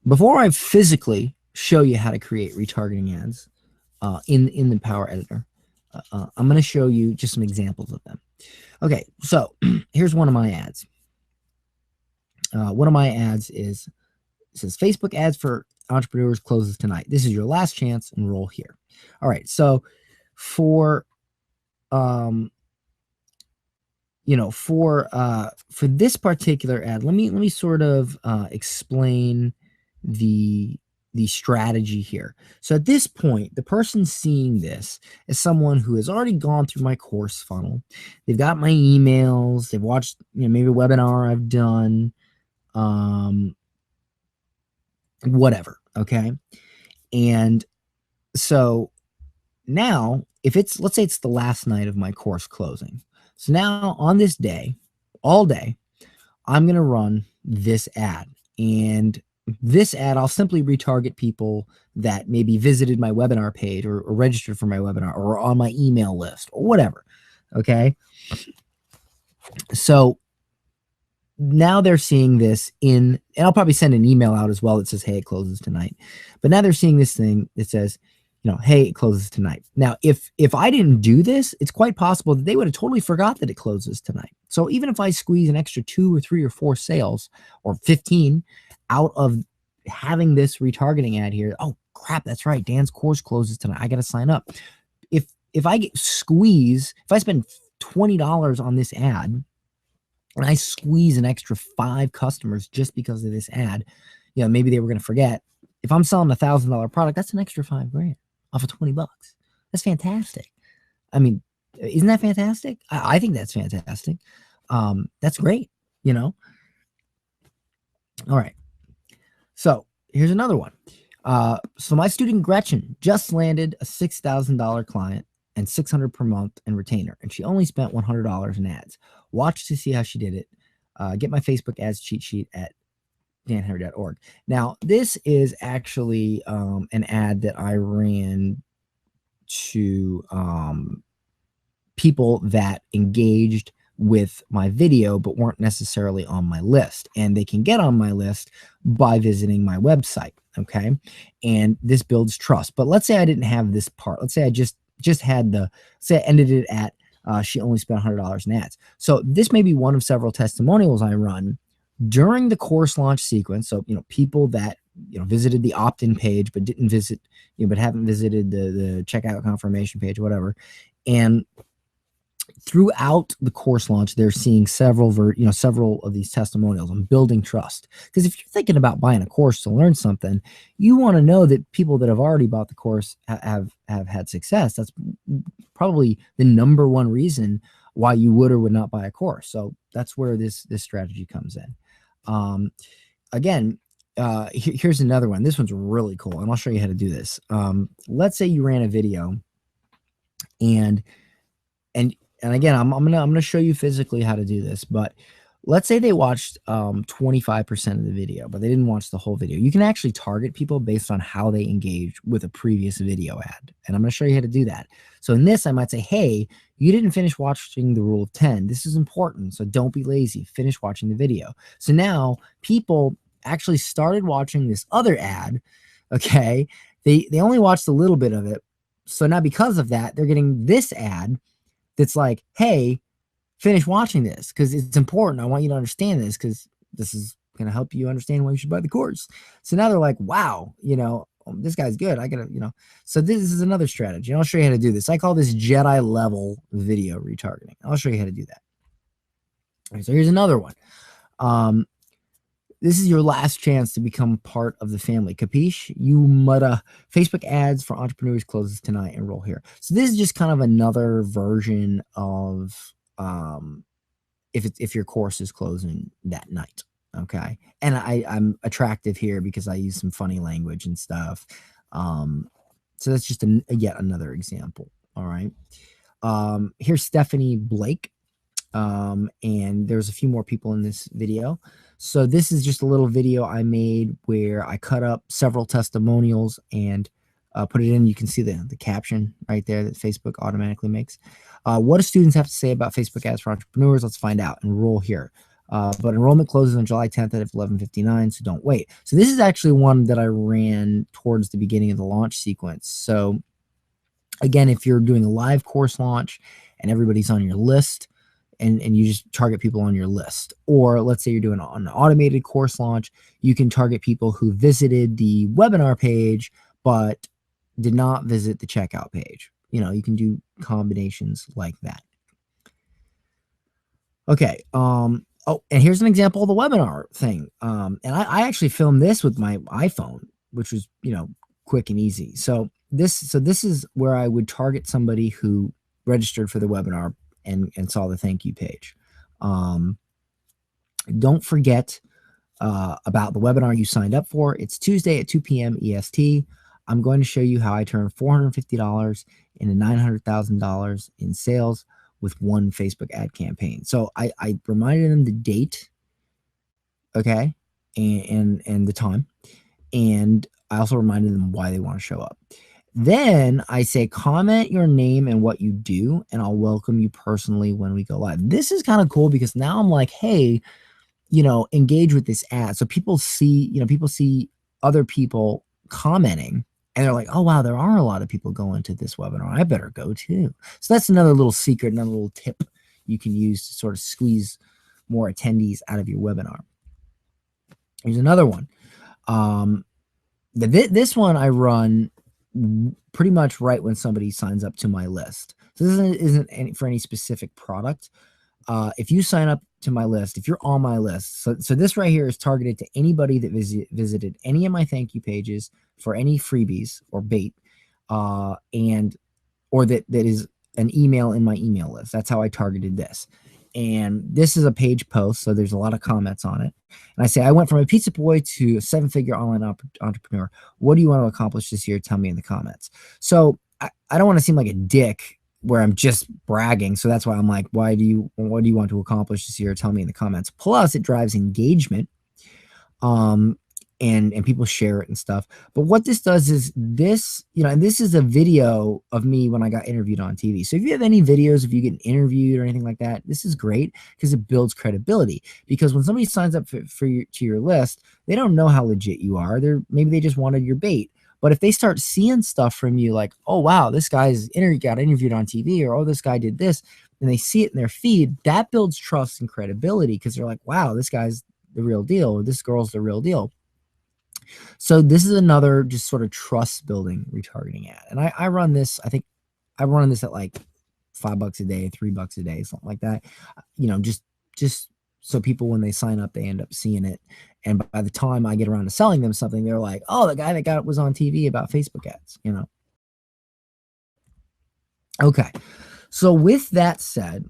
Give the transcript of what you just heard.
before I physically show you how to create retargeting ads in the Power Editor, I'm going to show you just some examples of them. Okay, so here's one of my ads. One of my ads says Facebook ads for entrepreneurs closes tonight. This is your last chance. Enroll here. All right, so for for this particular ad, let me sort of explain the strategy here. So at this point, the person seeing this is someone who has already gone through my course funnel. They've got my emails. They've watched, maybe a webinar I've done, whatever. Okay. And so now, if let's say it's the last night of my course closing. So now on this day, all day, I'm going to run this ad. And this ad, I'll simply retarget people that maybe visited my webinar page or registered for my webinar or on my email list or whatever. Okay. So now they're seeing this and I'll probably send an email out as well that says, hey, it closes tonight. But now they're seeing this thing that says, hey, it closes tonight. Now, if I didn't do this, it's quite possible that they would have totally forgot that it closes tonight. So even if I squeeze an extra 2 or 3 or 4 sales or 15 out of having this retargeting ad here, oh crap, that's right, Dan's course closes tonight, I got to sign up. If I if I spend $20 on this ad and I squeeze an extra 5 customers just because of this ad, maybe they were going to forget. If I'm selling a $1,000 product, that's an extra $5,000 off of 20 bucks. That's fantastic. I mean, isn't that fantastic? I think that's fantastic. That's great, All right. So here's another one. So my student Gretchen just landed a $6,000 client and $600 per month in retainer, and she only spent $100 in ads. Watch to see how she did it. Get my Facebook ads cheat sheet at danhenry.org. Now, this is actually an ad that I ran to people that engaged with my video but weren't necessarily on my list, and they can get on my list by visiting my website. Okay, and this builds trust. But let's say I didn't have this part. Let's say I just had say I ended it at she only spent $100 in ads. So this may be one of several testimonials I run during the course launch sequence. So people that visited the opt-in page but didn't visit, but haven't visited the checkout confirmation page, whatever. And throughout the course launch, they're seeing several of these testimonials and building trust. Because if you're thinking about buying a course to learn something, you want to know that people that have already bought the course have had success. That's probably the number one reason why you would or would not buy a course. So that's where this strategy comes in. Again, here's another one. This one's really cool, and I'll show you how to do this. Let's say you ran a video, and again, I'm gonna show you physically how to do this. But let's say they watched 25% of the video, but they didn't watch the whole video. You can actually target people based on how they engage with a previous video ad, and I'm gonna show you how to do that. So in this, I might say, hey, you didn't finish watching the rule of 10. This is important, so don't be lazy. Finish watching the video. So now people actually started watching this other ad. Okay, they only watched a little bit of it. So now because of that, they're getting this ad that's like, hey, finish watching this because it's important. I want you to understand this because this is going to help you understand why you should buy the course. So now they're like, wow, this guy's good. I gotta, so this is another strategy. And I'll show you how to do this. I call this Jedi level video retargeting. I'll show you how to do that. Okay, so here's another one. This is your last chance to become part of the family. Capiche? You mutta. Facebook ads for entrepreneurs closes tonight. Enroll here. So this is just kind of another version of if your course is closing that night. Okay. And I'm attractive here because I use some funny language and stuff. So that's just yet another example. All right. Here's Stephanie Blake. And there's a few more people in this video. So this is just a little video I made where I cut up several testimonials and put it in. You can see the caption right there that Facebook automatically makes. What do students have to say about Facebook ads for entrepreneurs? Let's find out. Enroll here. But enrollment closes on July 10th at 11:59, so don't wait. So this is actually one that I ran towards the beginning of the launch sequence. So again, if you're doing a live course launch and everybody's on your list, and you just target people on your list, or let's say you're doing an automated course launch, you can target people who visited the webinar page but did not visit the checkout page. You can do combinations like that. Okay. Oh, and here's an example of the webinar thing. And I actually filmed this with my iPhone, which was, quick and easy. So this is where I would target somebody who registered for the webinar and saw the thank you page. Don't forget about the webinar you signed up for. It's Tuesday at 2 p.m. EST. I'm going to show you how I turned $450 into $900,000 in sales with one Facebook ad campaign. So I reminded them the date, okay, and the time, and I also reminded them why they want to show up. Then I say, comment your name and what you do, and I'll welcome you personally when we go live. This is kind of cool because now I'm like, hey, engage with this ad. So people see other people commenting, and they're like, oh, wow, there are a lot of people going to this webinar. I better go too. So that's another little secret, another little tip you can use to sort of squeeze more attendees out of your webinar. Here's another one. This one I run pretty much right when somebody signs up to my list. So this isn't for any specific product. If you sign up to my list, if you're on my list, so this right here is targeted to anybody that visited any of my thank you pages for any freebies or bait, or that is an email in my email list. That's how I targeted this. And this is a page post, so there's a lot of comments on it. And I say, I went from a pizza boy to a 7-figure online entrepreneur. What do you want to accomplish this year? Tell me in the comments. So I don't want to seem like a dick where I'm just bragging. So that's why I'm like, what do you want to accomplish this year? Tell me in the comments. Plus, it drives engagement. And people share it and stuff. But what this does is this, and this is a video of me when I got interviewed on TV. So if you have any videos of you getting interviewed or anything like that, this is great because it builds credibility. Because when somebody signs up to your list, they don't know how legit you are. Maybe they just wanted your bait. But if they start seeing stuff from you like, oh, wow, this guy's got interviewed on TV, or, oh, this guy did this, and they see it in their feed, that builds trust and credibility because they're like, wow, this guy's the real deal, or this girl's the real deal. So this is another just sort of trust building retargeting ad. And I run this, I think I run this at like $5 a day, $3 a day, something like that. Just so people, when they sign up, they end up seeing it. And by the time I get around to selling them something, they're like, oh, the guy that got it was on TV about Facebook ads, Okay. So with that said,